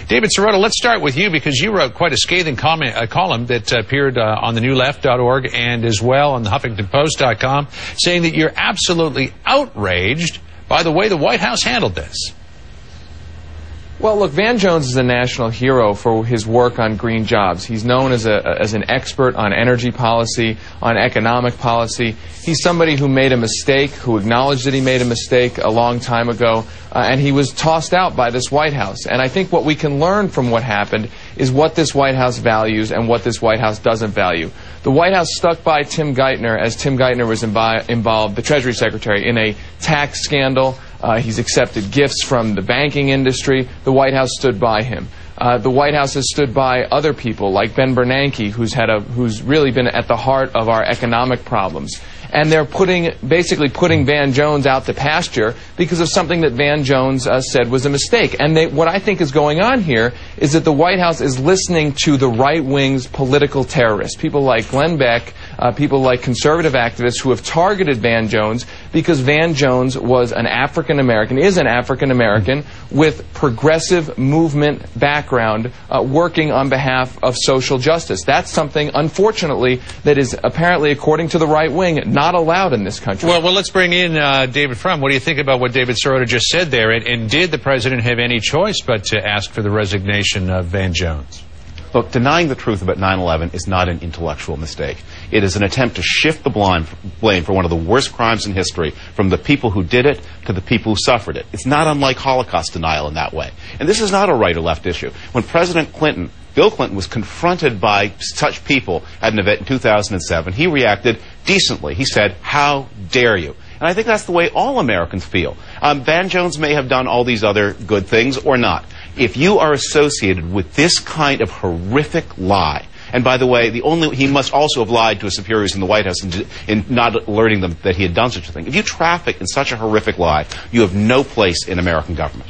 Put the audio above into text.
David Sirota, let's start with you because you wrote quite a scathing column that appeared on thenewleft.org and as well on the HuffingtonPost.com, saying that you're absolutely outraged by the way the White House handled this. Well, look, Van Jones is a national hero for his work on green jobs. He's known as an expert on energy policy, on economic policy. He's somebody who made a mistake, who acknowledged that he made a mistake a long time ago, and he was tossed out by this White House. And I think what we can learn from what happened is what this White House values and what this White House doesn't value. The White House stuck by Tim Geithner as Tim Geithner was involved, the Treasury Secretary, in a tax scandal. He's accepted gifts from the banking industry. The White House stood by him. The White House has stood by other people like Ben Bernanke, who's really been at the heart of our economic problems. And they're basically putting Van Jones out to pasture because of something that Van Jones said was a mistake. And what I think is going on here is that the White House is listening to the right wing's political terrorists, people like Glenn Beck, people like conservative activists who have targeted Van Jones because Van Jones was an African-American, is an African-American with progressive movement background working on behalf of social justice. That's something, unfortunately, that is apparently, according to the right wing, not allowed in this country. Well, let's bring in David Frum. What do you think about what David Sirota just said there? And did the president have any choice but to ask for the resignation of Van Jones? Look, denying the truth about 9/11 is not an intellectual mistake. It is an attempt to shift the blame for one of the worst crimes in history from the people who did it to the people who suffered it. It's not unlike Holocaust denial in that way. And this is not a right or left issue. When President Clinton, Bill Clinton, was confronted by such people at an event in 2007, he reacted decently. He said, "How dare you?" And I think that's the way all Americans feel. Van Jones may have done all these other good things or not. If you are associated with this kind of horrific lie, and by the way, he must also have lied to his superiors in the White House in not alerting them that he had done such a thing. If you traffic in such a horrific lie, you have no place in American government.